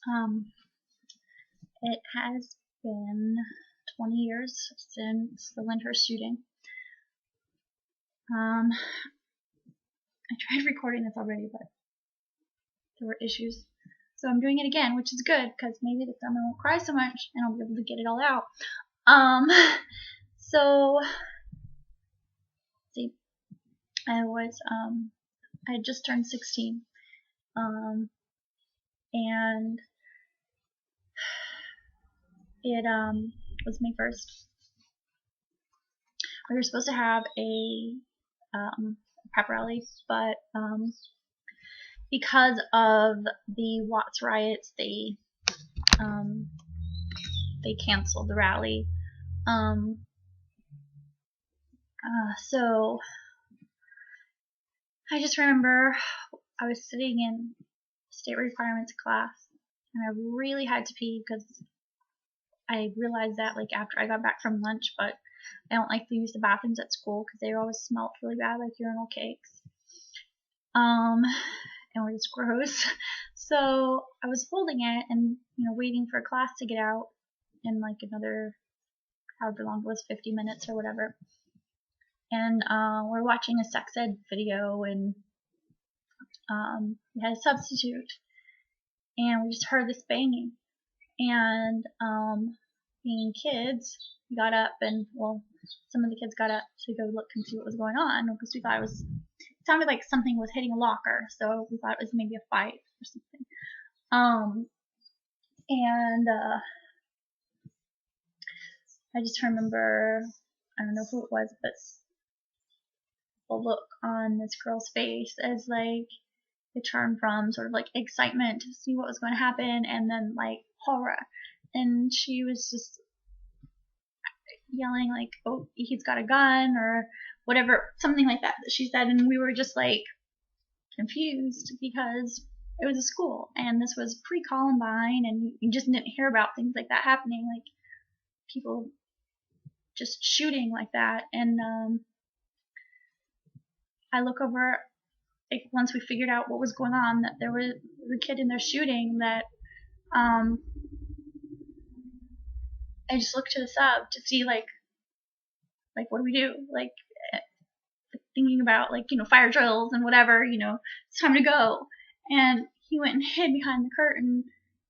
Um, it has been 20 years since the Lindhurst shooting. I tried recording this already, but there were issues. So I'm doing it again, which is good, because maybe this time I won't cry so much, and I'll be able to get it all out. So, see, I had just turned 16, and it, was May 1st. We were supposed to have a, pep rally, but, because of the Watts riots, they canceled the rally. So I just remember I was sitting in state requirements class, and I really had to pee because I realized that like after I got back from lunch, but I don't like to use the bathrooms at school because they always smelled really bad, like urinal cakes. And were just gross. So I was holding it and waiting for class to get out in like another however long it was, 50 minutes or whatever. And we're watching a sex ed video, and we had a substitute, and we just heard this banging. And being kids, we got up, and well, some of the kids got up to go look and see what was going on because we thought it sounded like something was hitting a locker, so we thought it was maybe a fight or something. And I just remember, I don't know who it was, but the look on this girl's face as like it turned from sort of like excitement to see what was going to happen, and then like horror, and she was just yelling like, "Oh, he's got a gun," or whatever, something like that she said, and we were just like confused because it was a school and this was pre-Columbine, and you just didn't hear about things like that happening, like people just shooting like that. And I look over, like once we figured out what was going on, that there was a kid in there shooting, that I just looked to the sub to see like what do we do, like thinking about like fire drills and whatever, it's time to go. And he went and hid behind the curtain,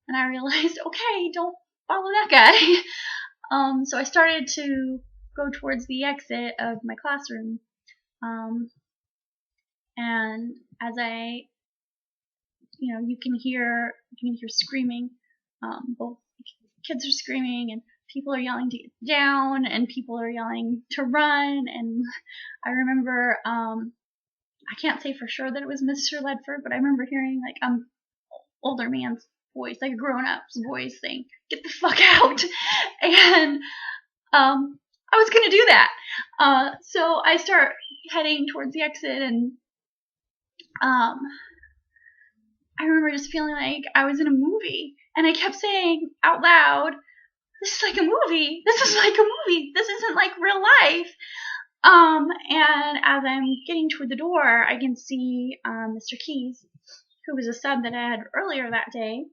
and I realized, okay, don't follow that guy. So I started to go towards the exit of my classroom, and as I, you can hear screaming. Both kids are screaming, and people are yelling to get down, and people are yelling to run. And I remember, I can't say for sure that it was Mr. Ledford, but I remember hearing like older man's voice, like a grown-up's voice, saying, "Get the fuck out!" And I was gonna do that. So I start heading towards the exit, and I remember just feeling like I was in a movie, and I kept saying out loud, "This is like a movie. This is like a movie. This isn't like real life." And as I'm getting toward the door, I can see Mr. Keys, who was a sub that I had earlier that day,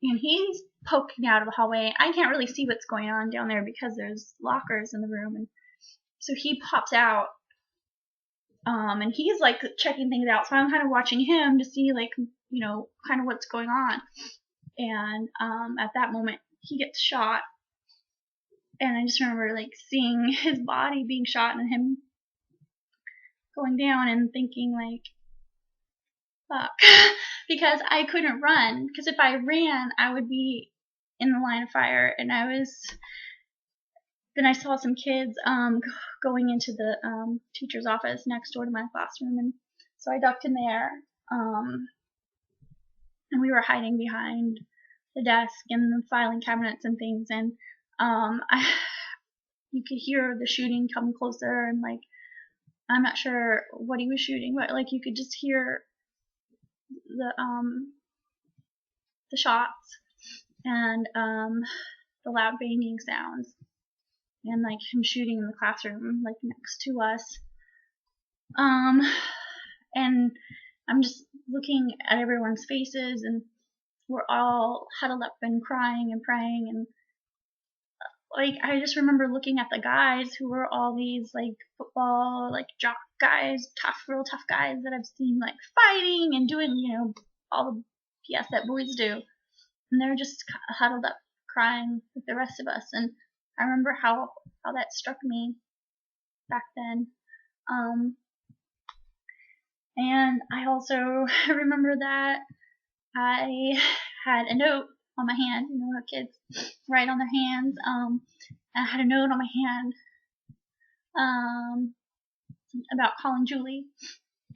and he's poking out of the hallway. I can't really see what's going on down there because there's lockers in the room, and so he pops out, and he's like checking things out. So I'm kind of watching him to see like kind of what's going on. And at that moment, he gets shot. And I just remember like seeing his body being shot and him going down and thinking like, fuck, because I couldn't run, because if I ran, I would be in the line of fire. And then I saw some kids going into the teacher's office next door to my classroom, and so I ducked in there, and we were hiding behind the desk and the filing cabinets and things, and you could hear the shooting come closer, and like I'm not sure what he was shooting, but like you could just hear the shots and the loud banging sounds, and like him shooting in the classroom like next to us. And I'm just looking at everyone's faces, and were all huddled up and crying and praying, and like I just remember looking at the guys who were all these like football like jock guys, real tough guys that I've seen like fighting and doing all the BS that boys do, and they're just huddled up crying with the rest of us. And I remember how that struck me back then. And I also remember that I had a note on my hand. How kids write on their hands. I had a note on my hand about calling Julie,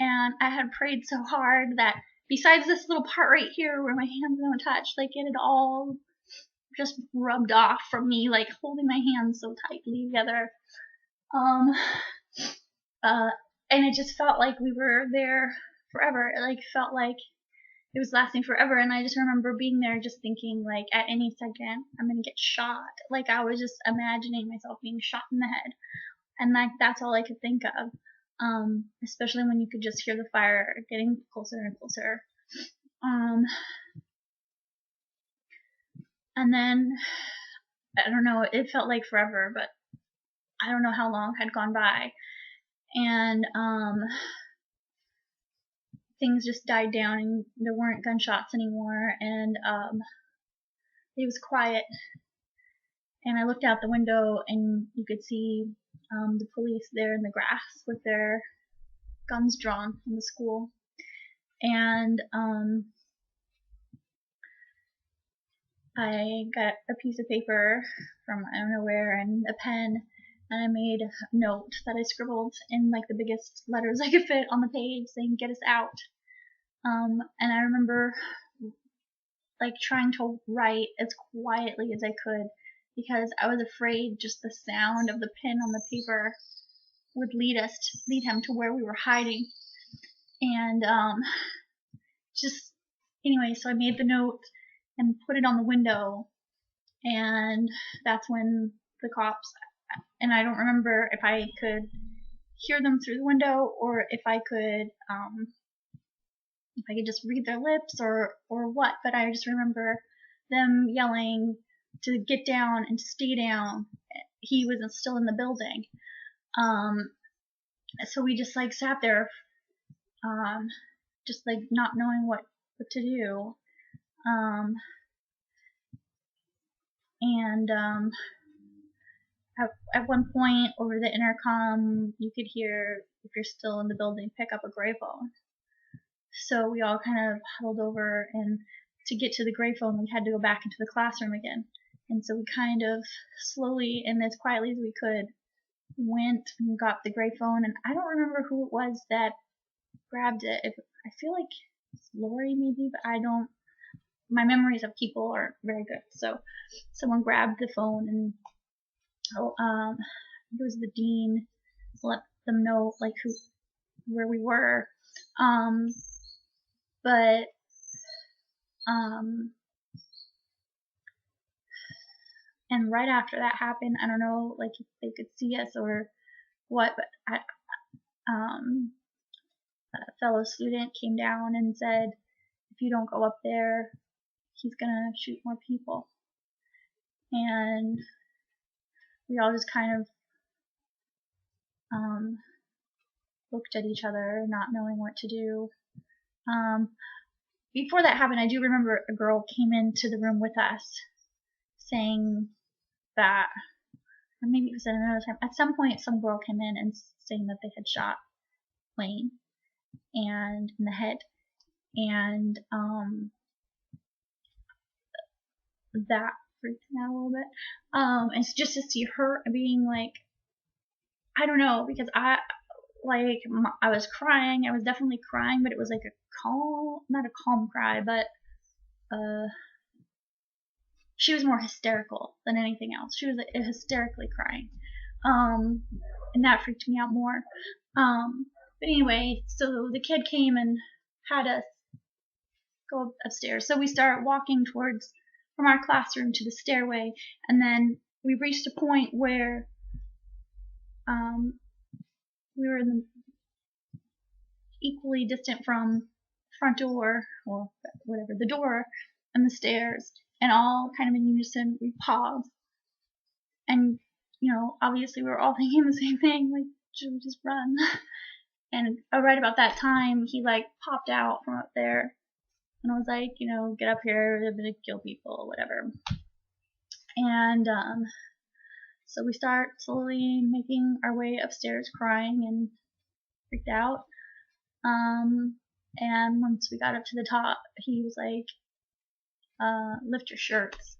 and I had prayed so hard that besides this little part right here where my hands don't touch, like it had all just rubbed off from me, like holding my hands so tightly together. And it just felt like we were there forever. It like felt like it was lasting forever. And I just remember being there just thinking like at any second I'm gonna get shot. Like I was just imagining myself being shot in the head, and like that's all I could think of. Especially when you could just hear the fire getting closer and closer. And then I don't know, it felt like forever, but I don't know how long had gone by. And things just died down, and there weren't gunshots anymore, and it was quiet. And I looked out the window, and you could see the police there in the grass with their guns drawn in the school. And I got a piece of paper from I don't know where and a pen, and I made a note that I scribbled in like the biggest letters I could fit on the page saying "Get us out." And I remember like trying to write as quietly as I could because I was afraid just the sound of the pen on the paper would lead him to where we were hiding. And just anyway, so I made the note and put it on the window, and that's when the cops, and I don't remember if I could hear them through the window or if I could just read their lips or what, but I just remember them yelling to get down and to stay down. He was still in the building. So we just like sat there, just like not knowing what to do. And at one point over the intercom, you could hear, if you're still in the building, pick up a gray phone. So we all kind of huddled over, and to get to the gray phone, we had to go back into the classroom again. And so we kind of slowly and as quietly as we could went and got the gray phone. And I don't remember who it was that grabbed it. I feel like it's Lori maybe, but I don't. My memories of people aren't very good. So someone grabbed the phone, and it was the dean, let them know like where we were. But and right after that happened, I don't know like if they could see us or what, but a fellow student came down and said, if you don't go up there, he's gonna shoot more people. And we all just kind of looked at each other, not knowing what to do. Before that happened, I do remember a girl came into the room with us saying that, or maybe it was at another time, at some point some girl came in and saying that they had shot Wayne and in the head. And that freaked me out a little bit. And just to see her being like, I don't know, because I was crying. I was definitely crying, but it was like not a calm cry, but she was more hysterical than anything else. She was like, hysterically crying. And that freaked me out more. But anyway, so the kid came and had us go upstairs. So we started walking from our classroom to the stairway, and then we reached a point where we were equally distant from front door, or whatever, the door, and the stairs, and all kind of in unison we paused. And, obviously we were all thinking the same thing, like, should we just run? And right about that time, he, like, popped out from up there. And I was like, get up here, they're gonna kill people, whatever. And, so we start slowly making our way upstairs, crying and freaked out. And once we got up to the top, he was like, lift your shirts.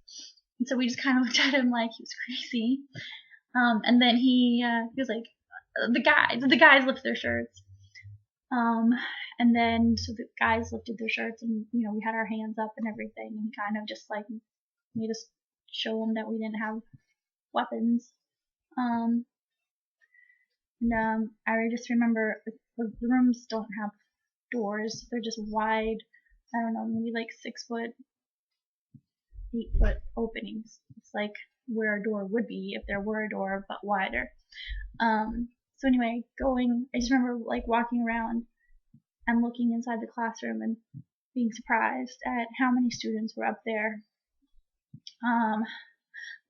And so we just kind of looked at him like he was crazy. And then he was like, the guys lift their shirts. And then so the guys lifted their shirts, and we had our hands up and everything, and he kind of just like made us show them that we didn't have weapons. And I just remember the rooms don't have doors; they're just wide. I don't know, maybe like 6 foot, 8 foot openings. It's like where a door would be if there were a door, but wider. So anyway, I just remember like walking around and looking inside the classroom and being surprised at how many students were up there.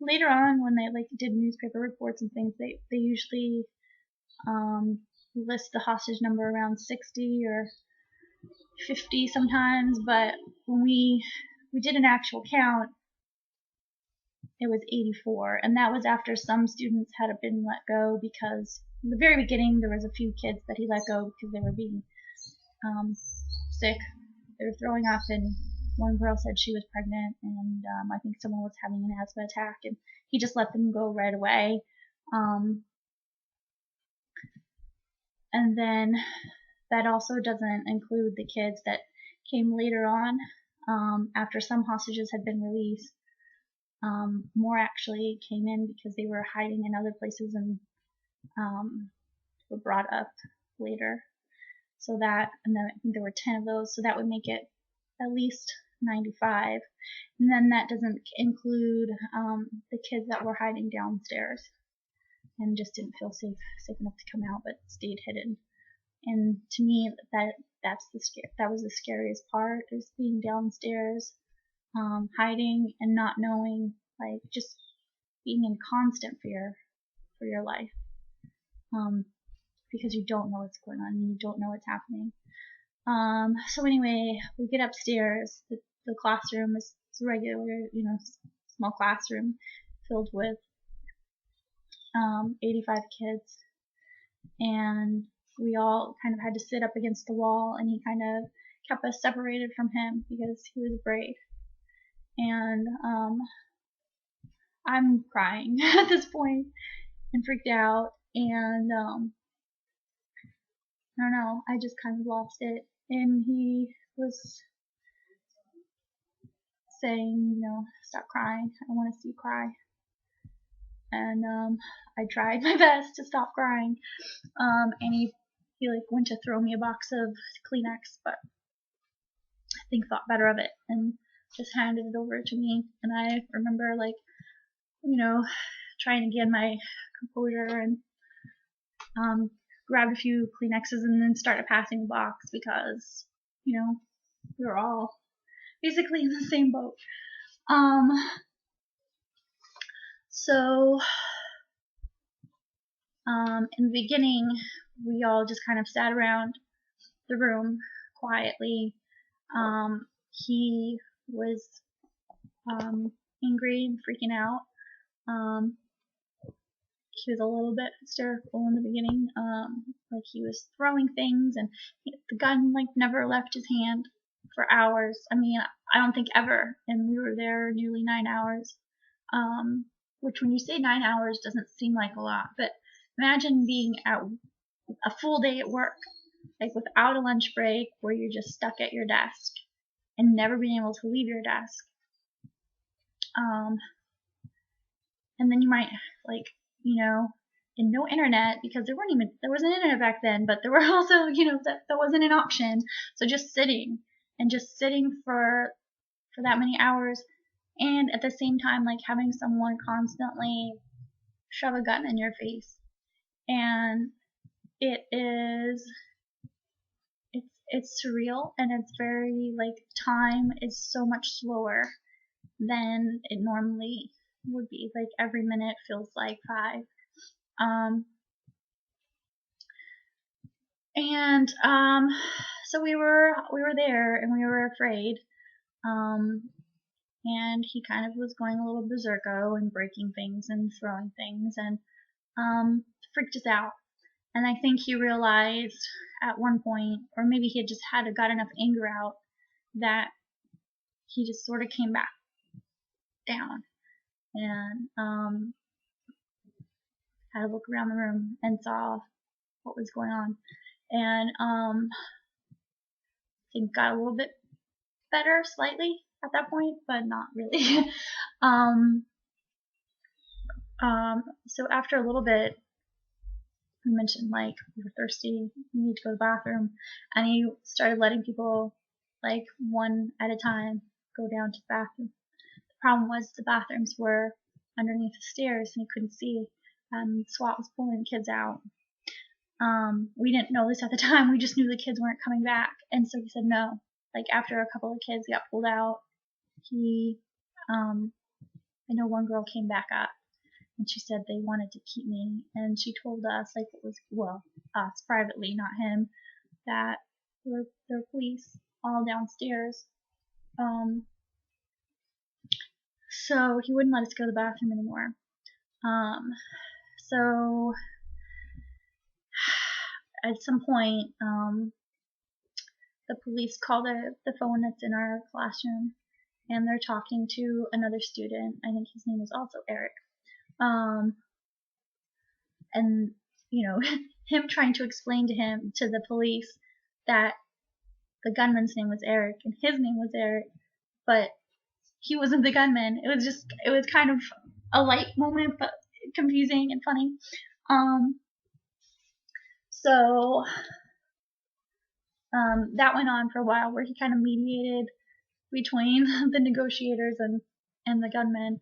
Later on, when they like did newspaper reports and things, they usually list the hostage number around 60 or 50 sometimes, but when we did an actual count, it was 84, and that was after some students had been let go, because in the very beginning there was a few kids that he let go because they were being sick. They were throwing up, and one girl said she was pregnant, and I think someone was having an asthma attack, and he just let them go right away. And then that also doesn't include the kids that came later on, after some hostages had been released. More actually came in because they were hiding in other places and were brought up later. And then I think there were 10 of those, so that would make it at least 95. And then that doesn't include the kids that were hiding downstairs and just didn't feel safe enough to come out, but stayed hidden. And to me, that was the scariest part, is being downstairs, hiding and not knowing, like just being in constant fear for your life. Because you don't know what's going on, and you don't know what's happening. So anyway, we get upstairs. The classroom is a regular, small classroom filled with 85 kids, and we all kind of had to sit up against the wall, and he kind of kept us separated from him because he was afraid. And I'm crying at this point and freaked out, and I don't know, I just kind of lost it. And he was saying, stop crying, I want to see you cry. And I tried my best to stop crying. And he like went to throw me a box of Kleenex, but I think thought better of it and just handed it over to me. And I remember like, trying to get my composure and grabbed a few Kleenexes and then started passing the box, because we were all basically in the same boat. So in the beginning, we all just kind of sat around the room quietly. He was angry and freaking out. He was a little bit hysterical in the beginning. Like he was throwing things, and the gun like never left his hand for hours. I mean, I don't think ever. And we were there nearly 9 hours. Which when you say 9 hours doesn't seem like a lot, but imagine being at a full day at work, like without a lunch break, where you're just stuck at your desk and never being able to leave your desk. And then you might and no internet, because there wasn't internet back then, but there were also, that wasn't an option. So just sitting for that many hours, and at the same time, like having someone constantly shove a gun in your face. And it's it's surreal, and it's very, like, time is so much slower than it normally would be. Like, every minute feels like 5. Um, and so we were there, and we were afraid. And he kind of was going a little berserko and breaking things and throwing things, and freaked us out. And I think he realized at one point, or maybe he had just got enough anger out, that he just sort of came back down and had a look around the room and saw what was going on. And things got a little bit better slightly at that point, but not really. So after a little bit, we mentioned, like, we were thirsty, we need to go to the bathroom, and he started letting people, like, one at a time, go down to the bathroom. The problem was the bathrooms were underneath the stairs and he couldn't see, and SWAT was pulling the kids out. We didn't know this at the time, we just knew the kids weren't coming back, and so he said no. Like, after a couple of kids got pulled out, I know one girl came back up, and she said they wanted to keep me, and she told us, like, it was, well, us privately, not him, that there were police all downstairs. So he wouldn't let us go to the bathroom anymore. So at some point, the police call the phone that's in our classroom, and they're talking to another student. I think his name was also Eric. And, you know, him trying to explain to the police that the gunman's name was Eric and his name was Eric, but he wasn't the gunman. It was kind of a light moment, but confusing and funny. So that went on for a while, where he kind of mediated between the negotiators and the gunman.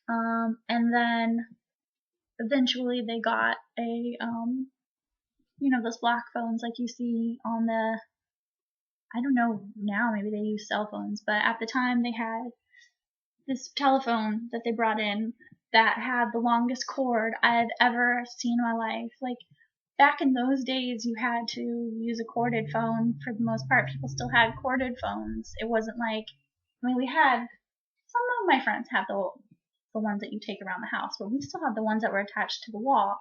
And then eventually they got a, those black phones like you see on the, I don't know now, maybe they use cell phones, but at the time they had this telephone that they brought in that had the longest cord I had ever seen in my life. Like, back in those days, you had to use a corded phone for the most part. People still had corded phones. It wasn't like, I mean, we had, some of my friends had the ones that you take around the house, but we still had the ones that were attached to the wall.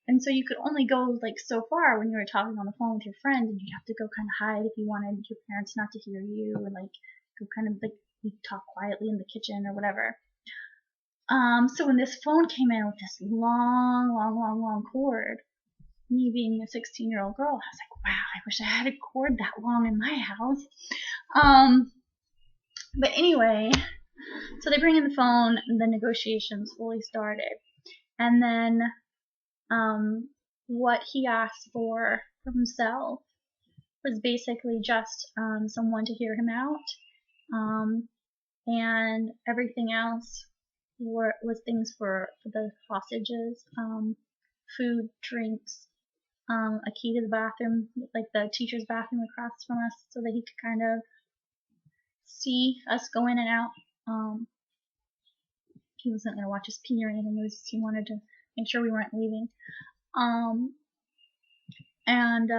And so you could only go, like, so far when you were talking on the phone with your friend, and you'd have to go kind of hide if you wanted your parents not to hear you, and, like, go kind of, like, you talk quietly in the kitchen or whatever. So when this phone came in with this long cord, me being a 16-year-old girl, I was like, wow, I wish I had a cord that long in my house. But anyway, so they bring in the phone, and the negotiations fully started. And then what he asked for himself was basically just someone to hear him out. And everything else was things for the hostages, food, drinks, a key to the bathroom, like the teacher's bathroom across from us, so that he could kind of see us go in and out. He wasn't going to watch us pee or anything. He wanted to make sure we weren't leaving. And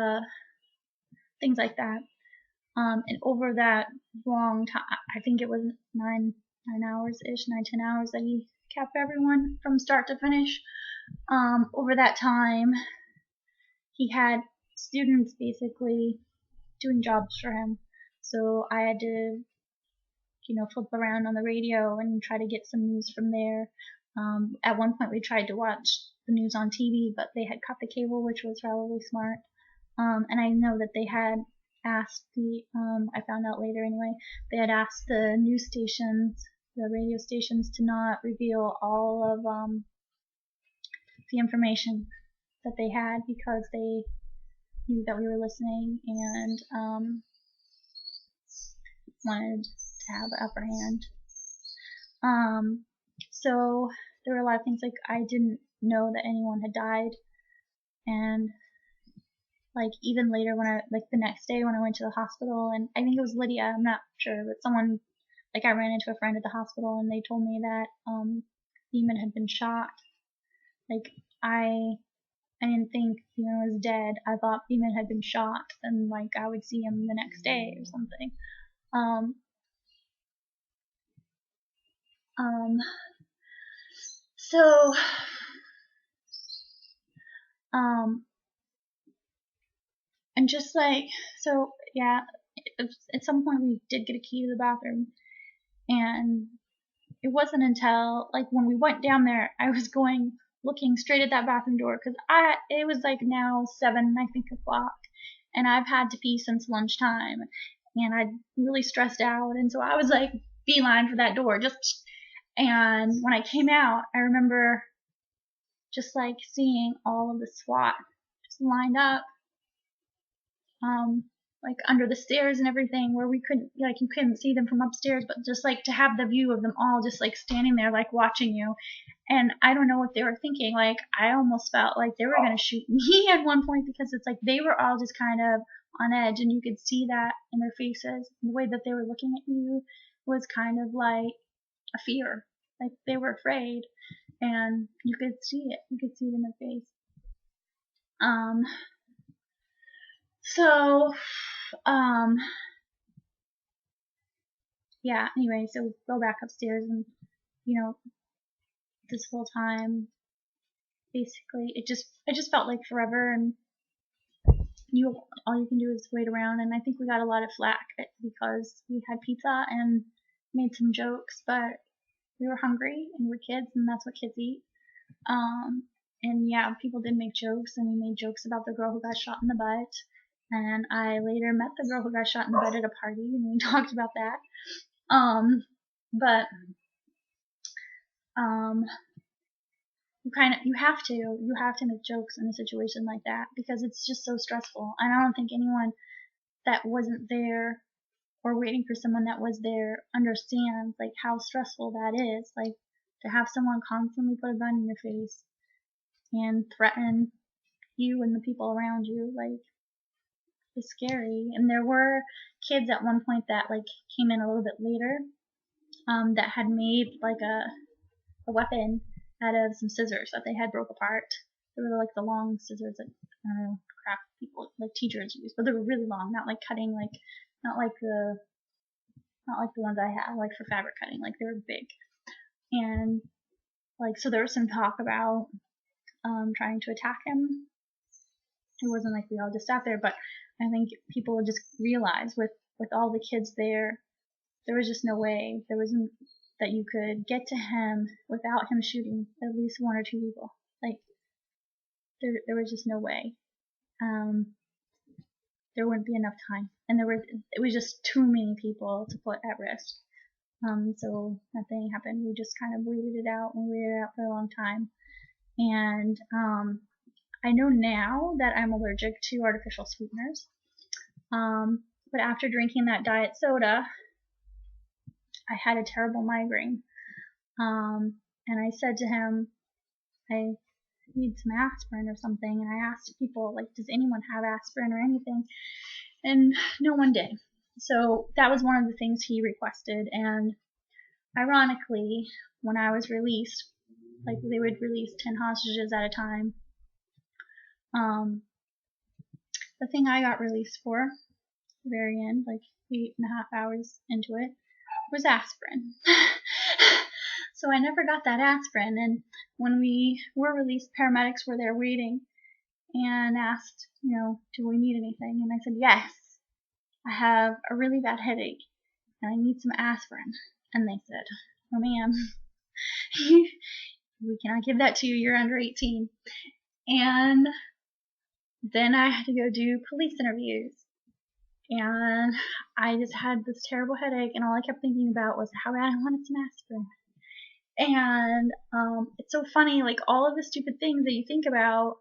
things like that. And over that long time, I think it was 9 hours-ish, 9-10 hours that he kept everyone from start to finish. Over that time, he had students basically doing jobs for him. So I had to, flip around on the radio and try to get some news from there. At one point we tried to watch the news on TV, but they had cut the cable, which was probably smart. And I know that they had asked I found out later anyway, they had asked the news stations, the radio stations, to not reveal all of the information that they had, because they knew that we were listening and wanted to have the upper hand. So there were a lot of things, like, I didn't know that anyone had died, and like even later when I like the next day when I went to the hospital, and I think it was Lydia, I'm not sure, but someone, like I ran into a friend at the hospital and they told me that Beeman had been shot. Like I didn't think Beeman was dead. I thought Beeman had been shot, and like I would see him the next day or something. Um, um, so, um, and just like, so yeah, at some point we did get a key to the bathroom, and it wasn't until like when we went down there, I was going looking straight at that bathroom door because it was like now 7 I think o'clock, and I've had to pee since lunchtime, and I really stressed out, and so I was like beeline for that door just. And when I came out, I remember just like seeing all of the SWAT just lined up, um, like under the stairs and everything, where we couldn't, like, you couldn't see them from upstairs, but just like to have the view of them all just like standing there, like watching you. And I don't know what they were thinking. Like, I almost felt like they were gonna shoot me at one point because it's like they were all just kind of on edge, and you could see that in their faces. The way that they were looking at you was kind of like a fear, like they were afraid, and you could see it. You could see it in their face. Um, so, um, yeah, anyway, so we go back upstairs, and, you know, this whole time, basically, it just felt like forever, and all you can do is wait around, and I think we got a lot of flack because we had pizza and made some jokes, but we were hungry, and we're kids, and that's what kids eat. Um, and yeah, people did make jokes, and we made jokes about the girl who got shot in the butt. And I later met the girl who got shot in the butt at a party, and we talked about that. But um, you have to make jokes in a situation like that because it's just so stressful. And I don't think anyone that wasn't there or waiting for someone that was there understands like how stressful that is. Like to have someone constantly put a gun in your face and threaten you and the people around you, like, is scary. And there were kids at one point that like came in a little bit later, that had made like a weapon out of some scissors that they had broke apart. They were like the long scissors that I don't know, craft people like teachers use, but they were really long, not like cutting, like not like the not like the ones I have, like for fabric cutting, like they were big. And like so there was some talk about trying to attack him. It wasn't like we all just sat there, but I think people would just realize with all the kids there, there was just no way there wasn't that you could get to him without him shooting at least one or two people. Like there was just no way. There wouldn't be enough time, and it was just too many people to put at risk. So nothing happened. We just kind of waited it out, and waited it out for a long time. And I know now that I'm allergic to artificial sweeteners. But after drinking that diet soda, I had a terrible migraine. And I said to him, I need some aspirin or something. And I asked people, like, does anyone have aspirin or anything? And no one did. So that was one of the things he requested. And ironically, when I was released, like they would release 10 hostages at a time, the thing I got released for, the very end, like 8.5 hours into it, was aspirin. So I never got that aspirin, and when we were released, paramedics were there waiting and asked, do we need anything? And I said, yes, I have a really bad headache and I need some aspirin. And they said, oh ma'am, we cannot give that to you, you're under 18. And then I had to go do police interviews. And I just had this terrible headache, and all I kept thinking about was how bad I wanted some aspirin. And it's so funny, like all of the stupid things that you think about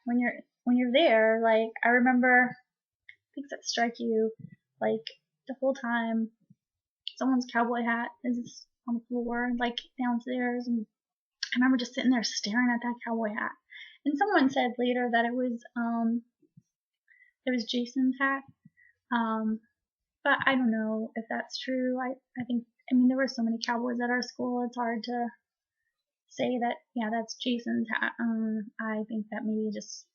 when you're there. Like I remember things that strike you, like the whole time someone's cowboy hat is on the floor, like downstairs, and I remember just sitting there staring at that cowboy hat. And someone said later that it was it was Jason's hat. Um, but I don't know if that's true. I think, I mean, there were so many cowboys at our school, it's hard to say that, yeah, that's Jason's hat. I think that maybe just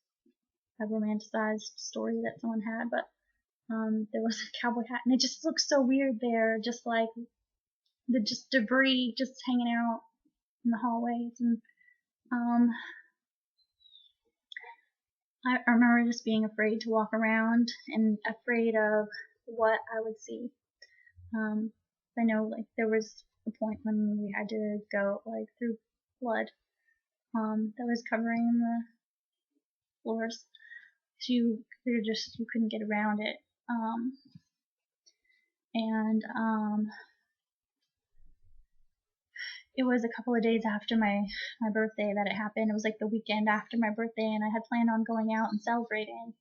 a romanticized story that someone had, but there was a cowboy hat, and it just looks so weird there, just like the just debris just hanging out in the hallways, and um, I remember just being afraid to walk around and afraid of what I would see. I know like there was a point when we had to go like through blood that was covering the floors. So you couldn't get around it. And it was a couple of days after my birthday that it happened. It was like the weekend after my birthday, and I had planned on going out and celebrating.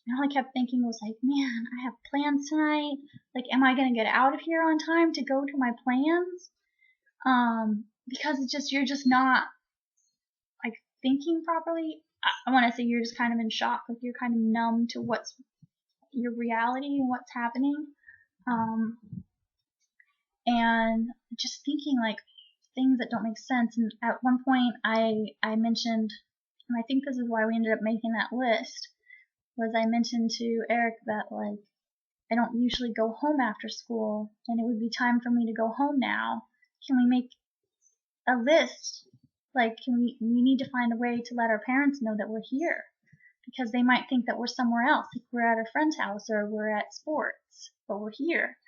And all I kept thinking was like, man, I have plans tonight. Like, am I gonna get out of here on time to go to my plans? Because it's just, you're just not like thinking properly. I want to say you're just kind of in shock. Like, you're kind of numb to what's your reality and what's happening. And just thinking like things that don't make sense. And at one point I mentioned, and I think this is why we ended up making that list, was I mentioned to Eric that like I don't usually go home after school, and it would be time for me to go home now. Can we make a list? Like, we need to find a way to let our parents know that we're here, because they might think that we're somewhere else, like we're at a friend's house or we're at sports, but we're here.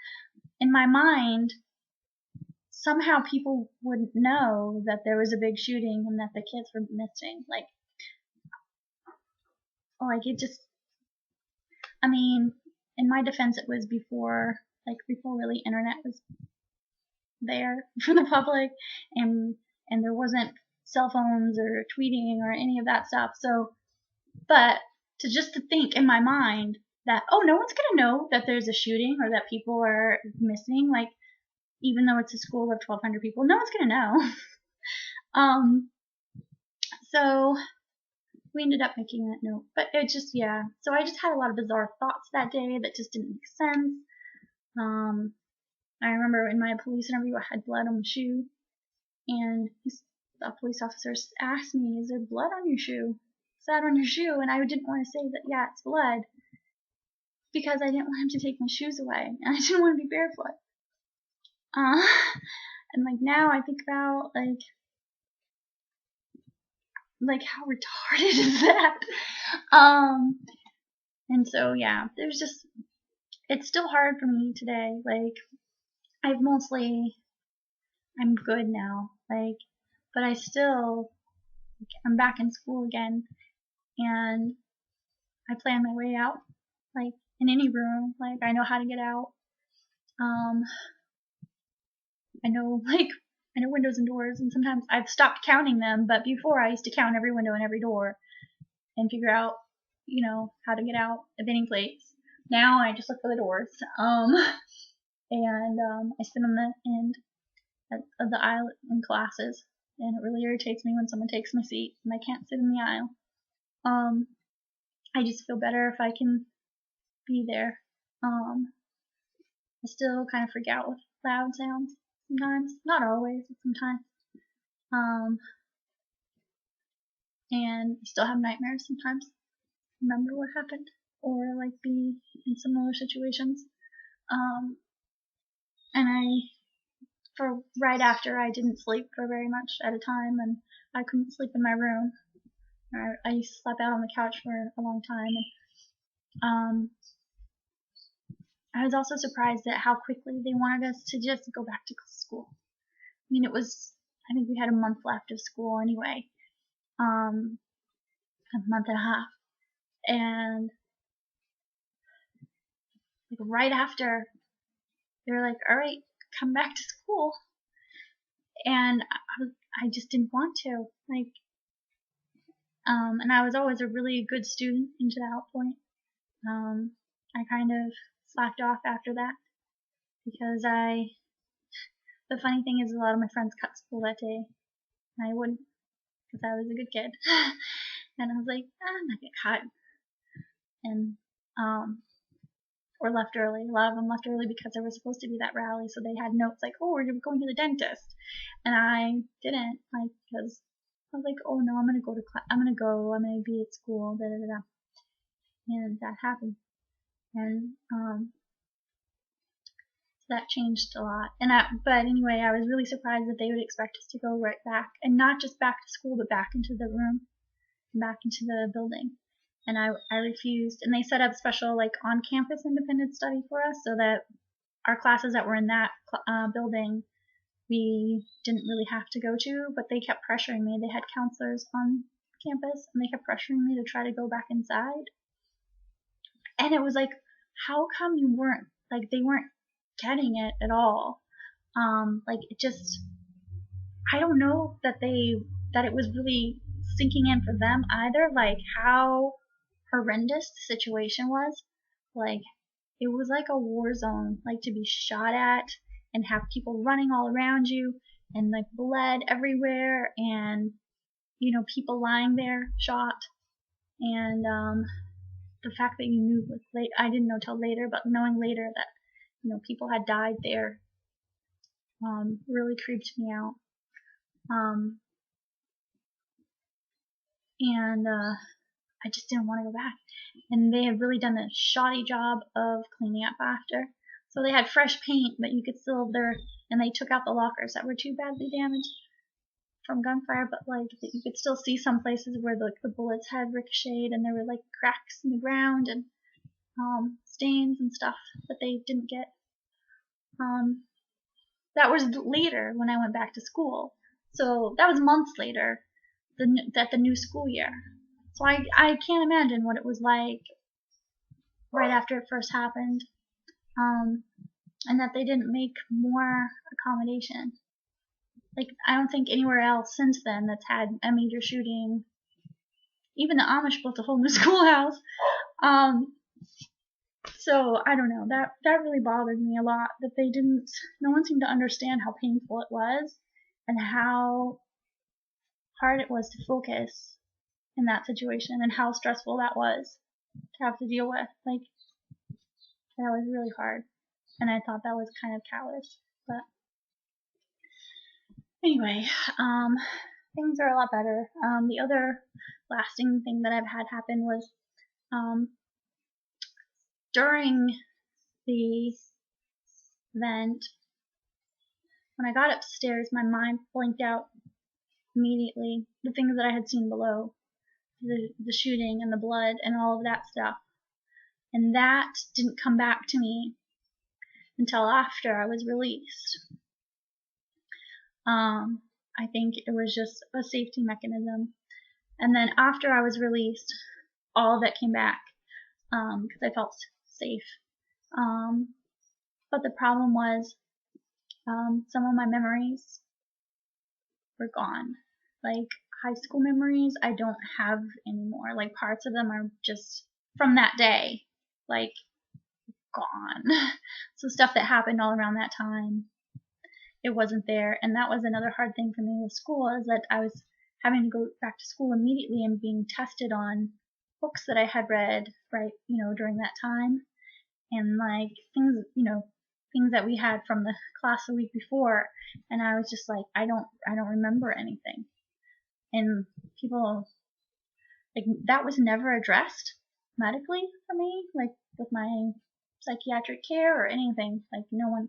In my mind, somehow people would know that there was a big shooting and that the kids were missing. Like it just, I mean, in my defense, it was before really internet was there for the public, and there wasn't cell phones or tweeting or any of that stuff. So, but to think in my mind that, oh, no one's gonna know that there's a shooting or that people are missing, like, even though it's a school of 1,200 people, no one's gonna know. So we ended up making that note, but it just, yeah. So I just had a lot of bizarre thoughts that day that just didn't make sense. I remember in my police interview, I had blood on my shoe, and the police officer asked me, "Is there blood on your shoe? Is that on your shoe?" And I didn't want to say that, yeah, it's blood, because I didn't want him to take my shoes away, and I didn't want to be barefoot. And like now I think about like how retarded is that? And so yeah, there's just, it's still hard for me today. Like I'm good now. Like, but I'm back in school again, and I plan my way out. Like in any room, like I know how to get out. I know windows and doors, and sometimes I've stopped counting them, but before I used to count every window and every door and figure out, how to get out of any place. Now I just look for the doors. And I sit on the end of the aisle in classes, and it really irritates me when someone takes my seat and I can't sit in the aisle. I just feel better if I can be there. I still kind of freak out with loud sounds sometimes, not always, but sometimes. And I still have nightmares sometimes. Remember what happened, or like be in similar situations. And for right after, I didn't sleep for very much at a time, and I couldn't sleep in my room. I used to sleep out on the couch for a long time, and I was also surprised at how quickly they wanted us to just go back to school. I mean, I think we had a month left of school anyway, a month and a half, and like right after, they were like, "All right, come back to school," and I just didn't want to, like, and I was always a really good student into that point. I kind of slacked off after that, because the funny thing is, a lot of my friends cut school that day, and I wouldn't, because I was a good kid. And I was like, I'm not getting cut. And or left early. A lot of them left early because there was supposed to be that rally, so they had notes like, "Oh, we're going to the dentist," and I didn't, like, because I was like, "Oh no, I'm gonna go to class. I'm gonna be at school." Da da da. And that happened, and that changed a lot. But anyway, I was really surprised that they would expect us to go right back, and not just back to school, but back into the room, back into the building. And I refused, and they set up special like on-campus independent study for us, so that our classes that were in that building we didn't really have to go to, but they kept pressuring me. They had counselors on campus, and they kept pressuring me to try to go back inside. And it was like, how come you weren't, like, they weren't getting it at all. Like, it just, I don't know that it was really sinking in for them either, like how horrendous the situation was. Like, it was like a war zone, like to be shot at and have people running all around you and like blood everywhere, and people lying there shot, and the fact that you knew, like, I didn't know till later, but knowing later that people had died there really creeped me out. And I just didn't want to go back. And they had really done a shoddy job of cleaning up after. So they had fresh paint, but you could still and they took out the lockers that were too badly damaged from gunfire, but like you could still see some places where the bullets had ricocheted, and there were like cracks in the ground and stains and stuff that they didn't get. That was later when I went back to school. So that was months later, the new school year. So I can't imagine what it was like right after it first happened, and that they didn't make more accommodation. Like, I don't think anywhere else since then that's had a major shooting. Even the Amish built a whole new schoolhouse. So I don't know. That really bothered me a lot. That no one seemed to understand how painful it was, and how hard it was to focus in that situation, and how stressful that was to have to deal with. Like, that was really hard, and I thought that was kind of callous. But anyway, things are a lot better. The other lasting thing that I've had happen was during the event, when I got upstairs, my mind blinked out immediately the things that I had seen below, the shooting and the blood and all of that stuff. And that didn't come back to me until after I was released. I think it was just a safety mechanism. And then after I was released, all of that came back because I felt safe. But the problem was some of my memories were gone. Like, high school memories I don't have anymore. Like, parts of them are just from that day, like, gone. So stuff that happened all around that time, it wasn't there. And that was another hard thing for me with school, is that I was having to go back to school immediately and being tested on books that I had read, right, during that time, and like things that we had from the class the week before, and I was just like, I don't remember anything. And people, like, that was never addressed medically for me, like with my psychiatric care or anything. Like, no one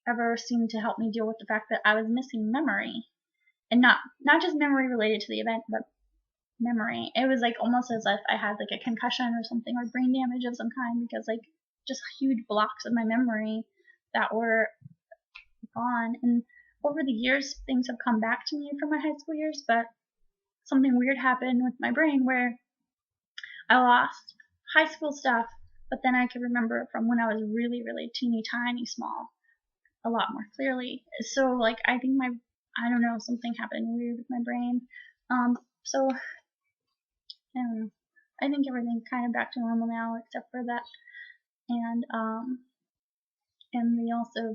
ever seemed to help me deal with the fact that I was missing memory, and not just memory related to the event, but memory. It was like almost as if I had like a concussion or something, or brain damage of some kind, because like just huge blocks of my memory that were gone. And over the years, things have come back to me from my high school years, but something weird happened with my brain where I lost high school stuff, but then I could remember it from when I was really, really teeny tiny small a lot more clearly. So like, I think I don't know, something happened weird with my brain. So I don't know. I think everything's kind of back to normal now, except for that. And also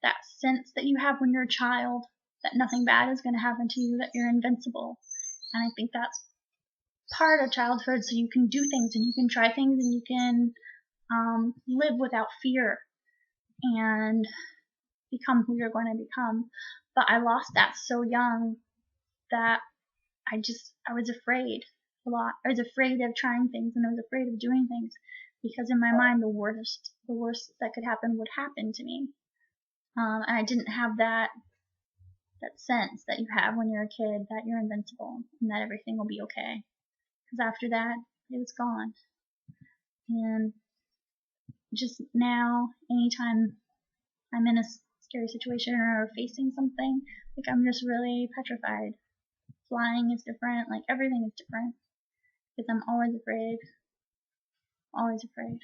that sense that you have when you're a child that nothing bad is going to happen to you, that you're invincible. And I think that's part of childhood so you can do things and you can try things and you can live without fear and become who you're going to become. But I lost that so young that I was afraid a lot. I was afraid of trying things and I was afraid of doing things because in my mind the worst that could happen would happen to me. And I didn't have that sense that you have when you're a kid that you're invincible and that everything will be okay. Because after that, it was gone. And just now, anytime I'm in a scary situation or facing something, like I'm just really petrified. Flying is different, like everything is different. Because I'm always afraid. Always afraid.